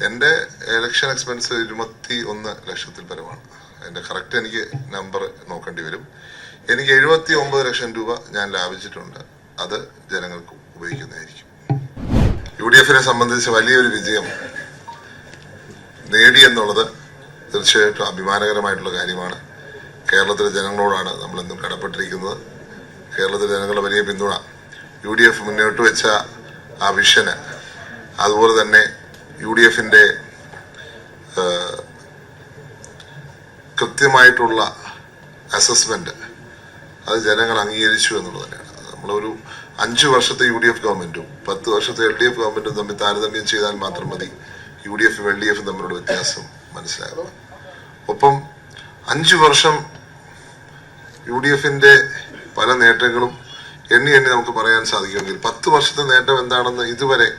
എൻ്റെ election expense 21 ലക്ഷത്തിൽ പരമാണ്. എൻ്റെ കറക്റ്റ് എനിക്ക് നമ്പർ നോക്കേണ്ടി വരും. എനിക്ക് 79 ലക്ഷം രൂപ ഞാൻ ലാഭിച്ചിട്ടുണ്ട്. അത് ജനങ്ങൾക്ക് ഉപയോഗിക്കുന്നതായിരിക്കും. UDF സംബന്ധിച്ച് വലിയൊരു വിജയം നേടിയെന്നുള്ളത് തീർച്ചയായിട്ടും അഭിമാനകരമായിട്ടുള്ള കാര്യമാണ്. കേരളത്തിലെ ജനങ്ങളോടാണ് നമ്മളെന്നും കടപ്പെട്ടിരിക്കുന്നത്. കേരളത്തിലെ ജനങ്ങളുടെ വലിയ പിന്തുണ, UDF മുന്നോട്ട് വെച്ച ആ വിഷന്, അതുപോലെ തന്നെ UDF കൃത്യമായിട്ടുള്ള അസസ്മെന്റ് അത് ജനങ്ങൾ അംഗീകരിച്ചു എന്നുള്ളത് തന്നെയാണ്. നമ്മളൊരു 5 വർഷത്തെ UDF ഗവൺമെന്റും 10 വർഷത്തെ LDF ഗവൺമെന്റും തമ്മിൽ താരതമ്യം ചെയ്താൽ മാത്രം മതി UDF LDF തമ്മിലുള്ള വ്യത്യാസം മനസ്സിലാകും. ഒപ്പം 5 വർഷം UDF പല നേട്ടങ്ങളും എണ്ണി നമുക്ക് പറയാൻ സാധിക്കുമെങ്കിൽ 10 വർഷത്തെ നേട്ടം എന്താണെന്ന് ഇതുവരെ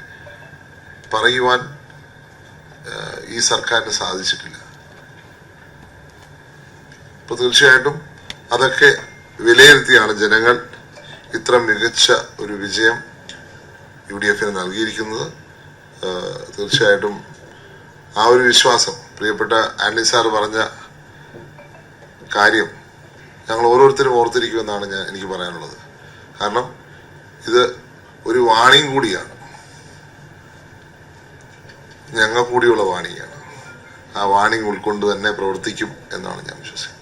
പറയുവാൻ ഈ സർക്കാരിന് സാധിച്ചിട്ടില്ല. അപ്പൊ തീർച്ചയായിട്ടും അതൊക്കെ വിലയിരുത്തിയാണ് ജനങ്ങൾ ഇത്ര മികച്ച ഒരു വിജയം UDF നൽകിയിരിക്കുന്നത്. തീർച്ചയായിട്ടും ആ ഒരു വിശ്വാസം, പ്രിയപ്പെട്ട ആന്റണി സാർ പറഞ്ഞ കാര്യം ഞങ്ങൾ ഓരോരുത്തരും ഓർത്തിരിക്കുമെന്നാണ് എനിക്ക് പറയാനുള്ളത്. കാരണം ഇത് ഒരു വാണിംഗ് കൂടിയാണ്, ഞങ്ങൾ കൂടിയുള്ള വാണിംഗാണ്. ആ വാണിംഗ് ഉൾക്കൊണ്ട് തന്നെ പ്രവർത്തിക്കും എന്നാണ് ഞാൻ വിശ്വസിക്കുന്നത്.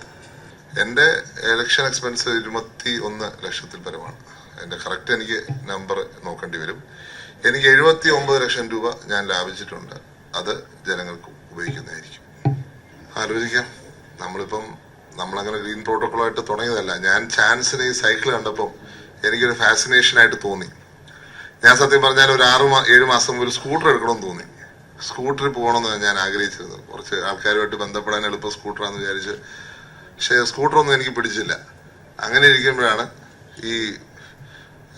എൻ്റെ ഇലക്ഷൻ എക്സ്പെൻസ് 21 ലക്ഷത്തിൽ പരമാണ്. എൻ്റെ കറക്റ്റ് എനിക്ക് നമ്പർ നോക്കേണ്ടി വരും. എനിക്ക് 79 ലക്ഷം രൂപ ഞാൻ ലാഭിച്ചിട്ടുണ്ട്. അത് ജനങ്ങൾക്ക് ഉപയോഗിക്കുന്നതായിരിക്കും. ആലോചിക്കാം, നമ്മളങ്ങനെ ഗ്രീൻ പ്രോട്ടോക്കോളായിട്ട് തുടങ്ങിയതല്ല. ഞാൻ ചാൻസിന് ഈ സൈക്കിൾ കണ്ടപ്പം എനിക്കൊരു ഫാസിനേഷനായിട്ട് തോന്നി. ഞാൻ സത്യം പറഞ്ഞാൽ ഒരു 6-7 മാസം ഒരു സ്കൂട്ടർ എടുക്കണമെന്ന് തോന്നി. സ്കൂട്ടറിൽ പോകണമെന്ന് ഞാൻ ആഗ്രഹിച്ചിരുന്നു. കുറച്ച് ആൾക്കാരുമായിട്ട് ബന്ധപ്പെടാൻ എളുപ്പം സ്കൂട്ടറാന്ന് വിചാരിച്ച്. പക്ഷേ സ്കൂട്ടറൊന്നും എനിക്ക് പിടിച്ചില്ല. അങ്ങനെ ഇരിക്കുമ്പോഴാണ് ഈ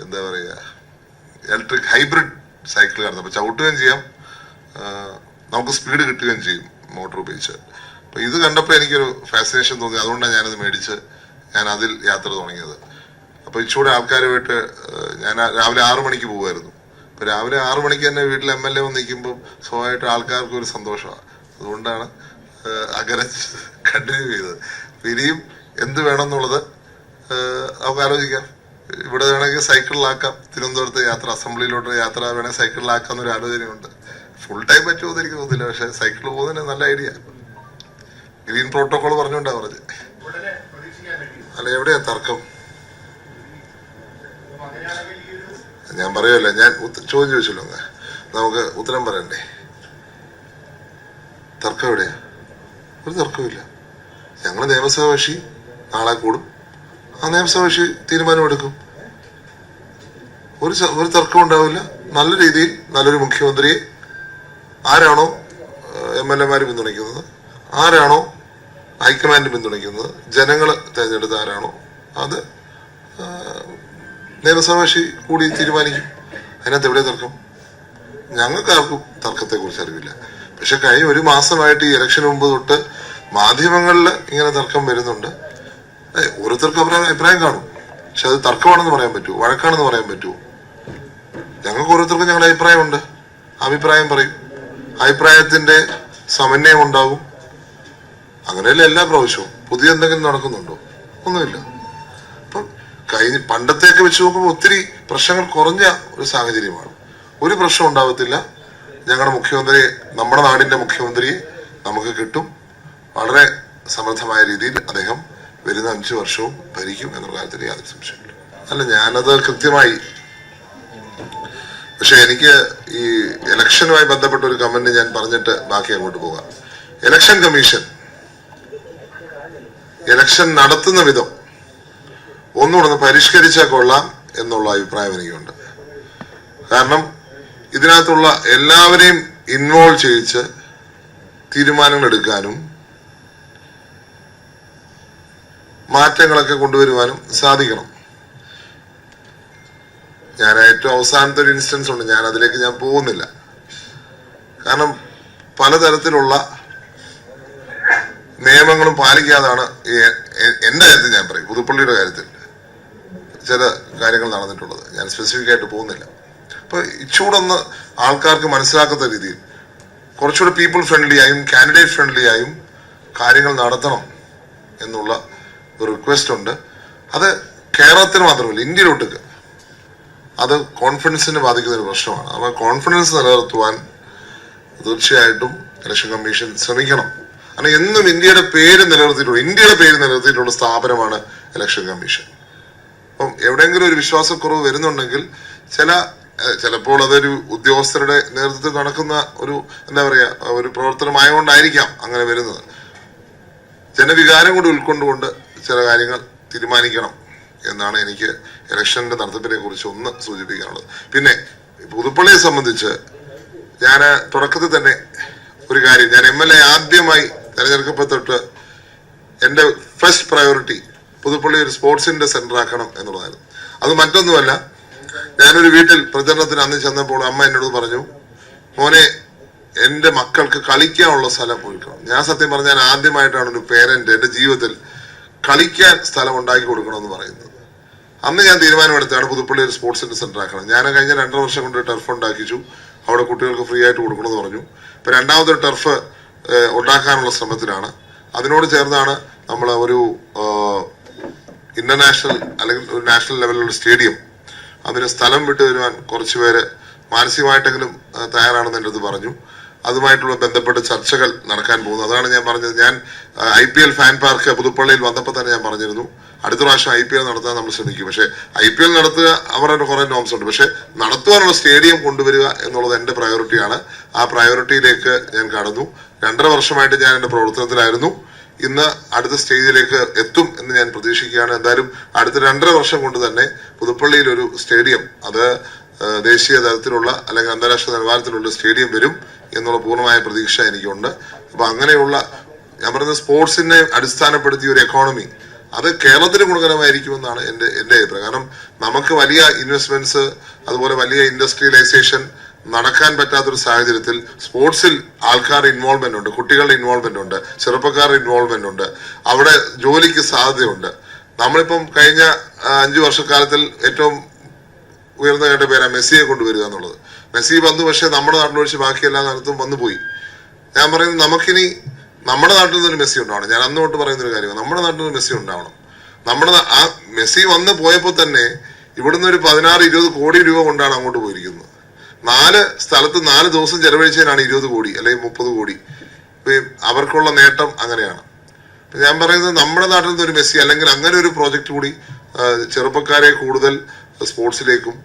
എന്താ പറയുക ഇലക്ട്രിക് ഹൈബ്രിഡ് സൈക്കിൾ കാണുന്നത്. അപ്പോൾ ചവിട്ടുകയും ചെയ്യാം, നമുക്ക് സ്പീഡ് കിട്ടുകയും ചെയ്യും മോട്ടോർ ഉപയോഗിച്ച്. അപ്പോൾ ഇത് കണ്ടപ്പോൾ എനിക്കൊരു ഫാസിനേഷൻ തോന്നി. അതുകൊണ്ടാണ് ഞാനത് മേടിച്ച് ഞാൻ അതിൽ യാത്ര തുടങ്ങിയത്. അപ്പോൾ ഇച്ചൂടെ ആൾക്കാരുമായിട്ട് ഞാൻ രാവിലെ 6 മണിക്ക് പോകുമായിരുന്നു. അപ്പോൾ രാവിലെ 6 മണിക്ക് തന്നെ വീട്ടിൽ MLA വന്ന് നിൽക്കുമ്പോൾ സ്വാഭാവികമായിട്ട് ആൾക്കാർക്ക് ഒരു സന്തോഷമാണ്. അതുകൊണ്ടാണ് അങ്ങനെ കണ്ടിന്യൂ ചെയ്തത്. ഇനിയും എന്ത് വേണമെന്നുള്ളത് നമുക്ക് ആലോചിക്കാം. ഇവിടെ വേണമെങ്കിൽ സൈക്കിളിലാക്കാം, തിരുവനന്തപുരത്ത് യാത്ര, അസംബ്ലിയിലോട്ട് യാത്ര വേണമെങ്കിൽ സൈക്കിളിലാക്കാം എന്നൊരു ആലോചനയുണ്ട്. ഫുൾ ടൈം പറ്റുമെന്ന് എനിക്ക് തോന്നുന്നില്ല. പക്ഷെ സൈക്കിൾ പോകുന്നതിന് നല്ല ഐഡിയ. ഗ്രീൻ പ്രോട്ടോകോൾ പറഞ്ഞുകൊണ്ടാ പറഞ്ഞത്. അല്ല, എവിടെയാ തർക്കം? ഞാൻ പറയുമല്ല, ഞാൻ ചോദ്യം ചോദിച്ചല്ലോ, നമുക്ക് ഉത്തരം പറയണ്ടേ? തർക്കം എവിടെയാ? ഒരു തർക്കമില്ല. ഞങ്ങൾ നിയമസഭാ കക്ഷി നാളെ കൂടും, ആ നിയമസഭാ കക്ഷി തീരുമാനമെടുക്കും. ഒരു തർക്കം ഉണ്ടാവില്ല. നല്ല രീതിയിൽ നല്ലൊരു മുഖ്യമന്ത്രിയെ ആരാണോ MLA പിന്തുണയ്ക്കുന്നത്, ആരാണോ ഹൈക്കമാൻഡ് പിന്തുണയ്ക്കുന്നത്, ജനങ്ങൾ തിരഞ്ഞെടുത്ത ആരാണോ അത് നിയമസഭാ കക്ഷി കൂടി തീരുമാനിക്കും. അതിനകത്ത് എവിടെ തർക്കം? ഞങ്ങൾക്ക് ആർക്കും തർക്കത്തെ കുറിച്ച് അറിവില്ല. പക്ഷെ കഴിഞ്ഞ 1 മാസമായിട്ട് ഈ ഇലക്ഷന് മുമ്പ് തൊട്ട് മാധ്യമങ്ങളിൽ ഇങ്ങനെ തർക്കം വരുന്നുണ്ട്. ഓരോരുത്തർക്കും അഭിപ്രായം കാണും. പക്ഷെ അത് തർക്കമാണെന്ന് പറയാൻ പറ്റുമോ? വഴക്കാണെന്ന് പറയാൻ പറ്റുമോ? ഞങ്ങൾക്ക് ഓരോരുത്തർക്കും ഞങ്ങളുടെ അഭിപ്രായമുണ്ട്. അഭിപ്രായം പറയും. അഭിപ്രായത്തിന്റെ സമന്വയം ഉണ്ടാകും. അങ്ങനെയല്ല എല്ലാ പ്രാവശ്യവും. പുതിയ എന്തെങ്കിലും നടക്കുന്നുണ്ടോ? ഒന്നുമില്ല. അപ്പം പണ്ടത്തെയൊക്കെ വെച്ച് നോക്കുമ്പോൾ ഒത്തിരി പ്രശ്നങ്ങൾ കുറഞ്ഞ ഒരു സാഹചര്യമാണ്. ഒരു പ്രശ്നം ഉണ്ടാവത്തില്ല. ഞങ്ങളുടെ മുഖ്യമന്ത്രിയെ, നമ്മുടെ നാടിന്റെ മുഖ്യമന്ത്രിയെ നമുക്ക് കിട്ടും. വളരെ സമർത്ഥമായ രീതിയിൽ അദ്ദേഹം വരുന്ന 5 വർഷവും ഭരിക്കും എന്നുള്ള കാര്യത്തിൽ യാതൊരു സംശയമില്ല. അല്ല, ഞാനത് കൃത്യമായി. പക്ഷെ എനിക്ക് ഈ ഇലക്ഷനുമായി ബന്ധപ്പെട്ട ഒരു കമന്റ് ഞാൻ പറഞ്ഞിട്ട് ബാക്കി അങ്ങോട്ട് പോകാം. ഇലക്ഷൻ കമ്മീഷൻ ഇലക്ഷൻ നടത്തുന്ന വിധം ഒന്നുകൂടെ പരിഷ്കരിച്ചാൽ കൊള്ളാം എന്നുള്ള അഭിപ്രായം എനിക്കുണ്ട്. കാരണം ഇതിനകത്തുള്ള എല്ലാവരെയും ഇൻവോൾവ് ചെയ്യിച്ച് തീരുമാനങ്ങൾ എടുക്കാനും മാറ്റങ്ങളൊക്കെ കൊണ്ടുവരുവാനും സാധിക്കണം. ഞാൻ ഏറ്റവും അവസാനത്തെ ഒരു ഇൻസ്റ്റൻസ് ഉണ്ട്, ഞാൻ അതിലേക്ക് പോകുന്നില്ല. കാരണം പലതരത്തിലുള്ള നിയമങ്ങളും പാലിക്കാതാണ് എന്റെ കാര്യത്തിൽ ഞാൻ പറയും. പുതുപ്പള്ളിയുടെ കാര്യത്തിൽ ചില കാര്യങ്ങൾ നടന്നിട്ടുള്ളത്. ഞാൻ സ്പെസിഫിക് ആയിട്ട് പോകുന്നില്ല. അപ്പൊ ഇച്ചൂടൊന്ന് ആൾക്കാർക്ക് മനസ്സിലാക്കാത്ത രീതിയിൽ കുറച്ചുകൂടെ പീപ്പിൾ ഫ്രണ്ട്ലി ആയും കാൻഡിഡേറ്റ് ഫ്രണ്ട്ലി ആയും കാര്യങ്ങൾ നടത്തണം എന്നുള്ള ഒരു റിക്വസ്റ്റ് ഉണ്ട്. അത് കേരളത്തിന് മാത്രമല്ല, ഇന്ത്യയിലോട്ടേക്ക് അത് കോൺഫിഡൻസിനെ ബാധിക്കുന്ന ഒരു പ്രശ്നമാണ്. അപ്പോൾ കോൺഫിഡൻസ് നിലനിർത്തുവാൻ തീർച്ചയായിട്ടും ഇലക്ഷൻ കമ്മീഷൻ ശ്രമിക്കണം. കാരണം എന്നും ഇന്ത്യയുടെ പേര് നിലനിർത്തിയിട്ടുള്ള സ്ഥാപനമാണ് ഇലക്ഷൻ കമ്മീഷൻ. അപ്പം എവിടെയെങ്കിലും ഒരു വിശ്വാസക്കുറവ് വരുന്നുണ്ടെങ്കിൽ ചിലപ്പോൾ അതൊരു ഉദ്യോഗസ്ഥരുടെ നേതൃത്വത്തിൽ നടക്കുന്ന ഒരു ഒരു പ്രവർത്തനമായതുകൊണ്ടായിരിക്കാം അങ്ങനെ വരുന്നത്. ജനവികാരം കൊണ്ട് ഉൾക്കൊണ്ടുകൊണ്ട് ചില കാര്യങ്ങൾ തീരുമാനിക്കണം എന്നാണ് എനിക്ക് ഇലക്ഷന്റെ നടത്തിപ്പിനെ കുറിച്ച് ഒന്ന് സൂചിപ്പിക്കാനുള്ളത്. പിന്നെ പുതുപ്പള്ളിയെ സംബന്ധിച്ച് ഞാൻ തുടക്കത്തിൽ തന്നെ ഒരു കാര്യം, ഞാൻ MLA ആദ്യമായി തെരഞ്ഞെടുക്കപ്പെട്ട തൊട്ട് എൻ്റെ ഫസ്റ്റ് പ്രയോറിറ്റി പുതുപ്പള്ളി ഒരു സ്പോർട്സിന്റെ സെന്റർ ആക്കണം എന്നുള്ളതായിരുന്നു. അത് മറ്റൊന്നുമല്ല, ഞാനൊരു വീട്ടിൽ പ്രചരണത്തിന് അന്ന് ചെന്നപ്പോൾ അമ്മ എന്നോട് പറഞ്ഞു, മോനെ എൻ്റെ മക്കൾക്ക് കളിക്കാനുള്ള സ്ഥലം ഒരുക്കണം. ഞാൻ സത്യം പറഞ്ഞാൽ ആദ്യമായിട്ടാണ് ഒരു പേരന്റ് എൻ്റെ ജീവിതത്തിൽ കളിക്കാൻ സ്ഥലം ഉണ്ടാക്കി കൊടുക്കണമെന്ന് പറയുന്നത്. അന്ന് ഞാൻ തീരുമാനമെടുത്താണ് പുതുപ്പള്ളി ഒരു സ്പോർട്സിന്റെ സെന്റർ ആക്കണം. ഞാൻ കഴിഞ്ഞ 2.5 വർഷം കൊണ്ട് ടർഫ് ഉണ്ടാക്കിച്ചു. അവിടെ കുട്ടികൾക്ക് ഫ്രീ ആയിട്ട് കൊടുക്കണമെന്ന് പറഞ്ഞു. ഇപ്പൊ രണ്ടാമതൊരു ടർഫ് ഉണ്ടാക്കാനുള്ള ശ്രമത്തിലാണ്. അതിനോട് ചേർന്നാണ് നമ്മൾ ഒരു ഇന്റർനാഷണൽ അല്ലെങ്കിൽ ഒരു നാഷണൽ ലെവലിലുള്ള സ്റ്റേഡിയം, അതിന് സ്ഥലം വിട്ടു വരുവാൻ കുറച്ച് പേര് മാനസികമായിട്ടെങ്കിലും തയ്യാറാണെന്ന് എൻ്റെ അടുത്ത് പറഞ്ഞു. അതുമായിട്ടുള്ള ബന്ധപ്പെട്ട് ചർച്ചകൾ നടക്കാൻ പോകുന്നു. അതാണ് ഞാൻ പറഞ്ഞത്. ഞാൻ IPL ഫാൻ പാർക്ക് പുതുപ്പള്ളിയിൽ വന്നപ്പോൾ തന്നെ ഞാൻ പറഞ്ഞിരുന്നു, അടുത്ത പ്രാവശ്യം IPL നടത്താൻ നമ്മൾ ശ്രമിക്കും. പക്ഷെ IPL നടത്തുക അവരുടെ കുറെ നോംസ് ഉണ്ട്. പക്ഷെ നടത്തുവാനുള്ള സ്റ്റേഡിയം കൊണ്ടുവരിക എന്നുള്ളത് എൻ്റെ പ്രയോറിറ്റിയാണ്. ആ പ്രയോറിറ്റിയിലേക്ക് ഞാൻ കടന്നു. 2.5 വർഷമായിട്ട് ഞാൻ എൻ്റെ പ്രവർത്തനത്തിലായിരുന്നു. ഇന്ന് അടുത്ത സ്റ്റേജിലേക്ക് എത്തും എന്ന് ഞാൻ പ്രതീക്ഷിക്കുകയാണ്. എന്തായാലും അടുത്ത 2.5 വർഷം കൊണ്ട് തന്നെ പുതുപ്പള്ളിയിൽ ഒരു സ്റ്റേഡിയം, അത് ദേശീയ തലത്തിലുള്ള അല്ലെങ്കിൽ അന്താരാഷ്ട്ര നിലവാരത്തിലുള്ള സ്റ്റേഡിയം വരും എന്നുള്ള പൂർണ്ണമായ പ്രതീക്ഷ എനിക്കുണ്ട്. അപ്പൊ അങ്ങനെയുള്ള ഞാൻ പറയുന്ന സ്പോർട്സിനെ അടിസ്ഥാനപ്പെടുത്തിയ ഒരു എക്കോണമി അത് കേരളത്തിന് ഗുണകരമായിരിക്കുമെന്നാണ് എൻ്റെ അഭിപ്രായം. കാരണം നമുക്ക് വലിയ ഇൻവെസ്റ്റ്മെന്റ്സ്, അതുപോലെ വലിയ ഇൻഡസ്ട്രിയലൈസേഷൻ നടക്കാൻ പറ്റാത്തൊരു സാഹചര്യത്തിൽ സ്പോർട്സിൽ ആൾക്കാരുടെ ഇൻവോൾവ്മെന്റ് ഉണ്ട്, കുട്ടികളുടെ ഇൻവോൾവ്മെന്റ് ഉണ്ട്, ചെറുപ്പക്കാരുടെ ഇൻവോൾവ്മെന്റ് ഉണ്ട്, അവിടെ ജോലിക്ക് സാധ്യതയുണ്ട്. നമ്മളിപ്പം കഴിഞ്ഞ 5 വർഷക്കാലത്തിൽ ഏറ്റവും ഉയർന്ന കേട്ട പേരാണ് മെസ്സിയെ കൊണ്ടുവരിക എന്നുള്ളത്. മെസ്സി വന്നു, പക്ഷെ നമ്മുടെ നാട്ടിലൊഴിച്ച് ബാക്കി എല്ലാ നാട്ടിലും വന്നുപോയി. ഞാൻ പറയുന്നത് നമുക്കിനി നമ്മുടെ നാട്ടിൽ നിന്നൊരു മെസ്സി ഉണ്ടാവണം. ഞാൻ അന്ന് തൊട്ട് പറയുന്നൊരു കാര്യമാണ്, നമ്മുടെ നാട്ടിൽ നിന്ന് മെസ്സി ഉണ്ടാവണം. ആ മെസ്സി വന്ന് പോയപ്പോൾ തന്നെ ഇവിടുന്ന് ഒരു 16-20 കോടി രൂപ കൊണ്ടാണ് അങ്ങോട്ട് പോയിരിക്കുന്നത്. 4 സ്ഥലത്ത് 4 ദിവസം ചെലവഴിച്ചതിനാണ് 20 കോടി അല്ലെങ്കിൽ 30 കോടി. അവർക്കുള്ള നേട്ടം അങ്ങനെയാണ്. ഞാൻ പറയുന്നത് നമ്മുടെ നാട്ടിൽ നിന്നൊരു മെസ്സി അല്ലെങ്കിൽ അങ്ങനെ ഒരു പ്രോജക്റ്റ് കൂടി ചെറുപ്പക്കാരെ കൂടുതൽ സ്പോർട്സിലേക്കും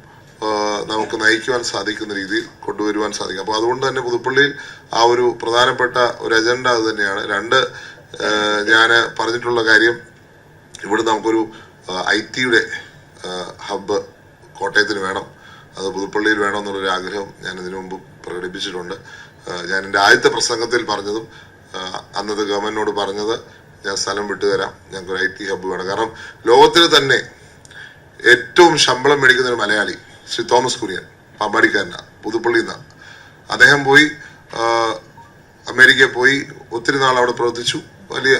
നമുക്ക് നയിക്കുവാൻ സാധിക്കുന്ന രീതിയിൽ കൊണ്ടുവരുവാൻ സാധിക്കും. അപ്പോൾ അതുകൊണ്ട് തന്നെ പുതുപ്പള്ളിയിൽ ആ ഒരു പ്രധാനപ്പെട്ട ഒരു അജണ്ട അത് തന്നെയാണ്. 2, ഞാൻ പറഞ്ഞിട്ടുള്ള കാര്യം, ഇവിടെ നമുക്കൊരു IT-യുടെ ഹബ്ബ് കോട്ടയത്തിന് വേണം, അത് പുതുപ്പള്ളിയിൽ വേണമെന്നുള്ളൊരു ആഗ്രഹം ഞാൻ ഇതിനു മുമ്പ് പ്രകടിപ്പിച്ചിട്ടുണ്ട്. ഞാൻ എൻ്റെ ആദ്യത്തെ പ്രസംഗത്തിൽ പറഞ്ഞതും അന്നത്തെ ഗവൺമെന്റിനോട് പറഞ്ഞത്, ഞാൻ സ്ഥലം വിട്ടുതരാം, ഞങ്ങൾക്കൊരു IT ഹബ്ബ് വേണം. കാരണം ലോകത്തിൽ തന്നെ ഏറ്റവും ശമ്പളം മേടിക്കുന്ന ഒരു മലയാളി ശ്രീ തോമസ് കുര്യൻ, പാമ്പാടിക്കാരനാണ്, പുതുപ്പള്ളിയിൽ നിന്നാണ്. അദ്ദേഹം പോയി അമേരിക്കയിൽ പോയി ഒത്തിരി നാൾ അവിടെ പ്രവർത്തിച്ചു, വലിയ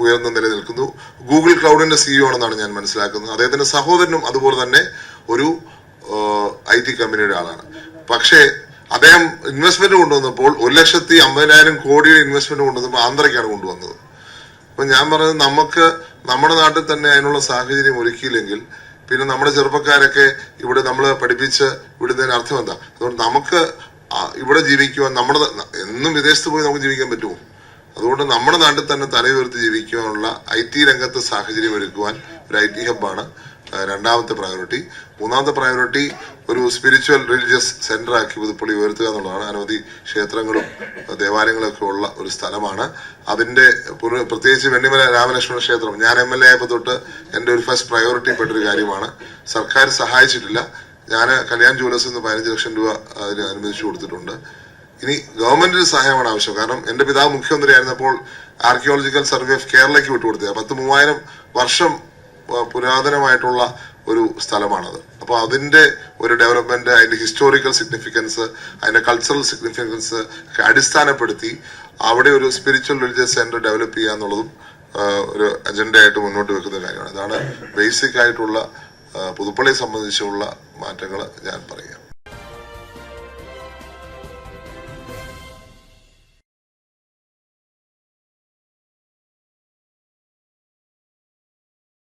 ഉയർന്ന നില നിൽക്കുന്നു. ഗൂഗിൾ ക്ലൗഡിന്റെ CEO ആണെന്നാണ് ഞാൻ മനസ്സിലാക്കുന്നത്. അദ്ദേഹത്തിന്റെ സഹോദരനും അതുപോലെ തന്നെ ഒരു IT കമ്പനിയുടെ ആളാണ്. പക്ഷേ അദ്ദേഹം ഇൻവെസ്റ്റ്മെന്റ് കൊണ്ടുവന്നപ്പോൾ 1,50,000 കോടിയുടെ ഇൻവെസ്റ്റ്മെന്റ് കൊണ്ടുവന്നപ്പോൾ ആന്ധ്രയ്ക്കാണ് കൊണ്ടുവന്നത്. അപ്പൊ ഞാൻ പറയുന്നത്, നമുക്ക് നമ്മുടെ നാട്ടിൽ തന്നെ അതിനുള്ള സാഹചര്യം ഒരുക്കിയില്ലെങ്കിൽ പിന്നെ നമ്മുടെ ചെറുപ്പക്കാരൊക്കെ ഇവിടെ നമ്മൾ പഠിപ്പിച്ച് വിടുന്നതിന് അർത്ഥം എന്താ? അതുകൊണ്ട് നമുക്ക് ഇവിടെ ജീവിക്കുവാൻ, എന്നും വിദേശത്ത് പോയി നമുക്ക് ജീവിക്കാൻ പറ്റുമോ? അതുകൊണ്ട് നമ്മുടെ നാട്ടിൽ തന്നെ തലയുയർത്തി ജീവിക്കുവാനുള്ള IT രംഗത്ത് സാഹചര്യം ഒരുക്കുവാൻ ഒരു IT ഹബ്ബാണ് 2ാമത്തെ പ്രയോറിറ്റി. 3ാമത്തെ പ്രയോറിറ്റി ഒരു സ്പിരിച്വൽ റിലീജിയസ് സെന്റർ ആക്കി പുതുപ്പള്ളി ഉയർത്തുക എന്നുള്ളതാണ്. അനവധി ക്ഷേത്രങ്ങളും ദേവാലയങ്ങളൊക്കെ ഉള്ള ഒരു സ്ഥലമാണ്. അതിന്റെ പ്രത്യേകിച്ച് വെണ്ണിമല രാമലക്ഷ്മണ ക്ഷേത്രം ഞാൻ MLA ആയപ്പോൾ തൊട്ട് എൻ്റെ ഒരു ഫസ്റ്റ് പ്രയോറിറ്റി പെട്ടൊരു കാര്യമാണ്. സർക്കാർ സഹായിച്ചിട്ടില്ല. ഞാൻ കല്യാൺ ജുവലേഴ്സിൽ നിന്ന് 15 ലക്ഷം രൂപ അതിന് അനുവദിച്ചു കൊടുത്തിട്ടുണ്ട്. ഇനി ഗവൺമെന്റിന്റെ സഹായമാണ് ആവശ്യം. കാരണം എൻ്റെ പിതാവ് മുഖ്യമന്ത്രി ആയിരുന്നപ്പോൾ ആർക്കിയോളജിക്കൽ സർവേ ഓഫ് കേരളയ്ക്ക് വിട്ടുകൊടുത്തത് 10,000-3000 വർഷം പുരാതനമായിട്ടുള്ള ഒരു സ്ഥലമാണത്. അപ്പോൾ അതിന്റെ ഒരു ഡെവലപ്മെന്റ്, അതിന്റെ ഹിസ്റ്റോറിക്കൽ സിഗ്നിഫിക്കൻസ്, അതിന്റെ കൾച്ചറൽ സിഗ്നിഫിക്കൻസ് ഒക്കെ അടിസ്ഥാനപ്പെടുത്തി അവിടെ ഒരു സ്പിരിച്വൽ റിലീജിയസ് സെന്റർ ഡെവലപ്പ് ചെയ്യുക എന്നുള്ളതും ഒരു അജണ്ടയായിട്ട് മുന്നോട്ട് വെക്കുന്ന കാര്യമാണ്. ഇതാണ് ബേസിക് ആയിട്ടുള്ള പുതുപ്പള്ളിയെ സംബന്ധിച്ചുള്ള മാറ്റങ്ങൾ ഞാൻ പറയാം.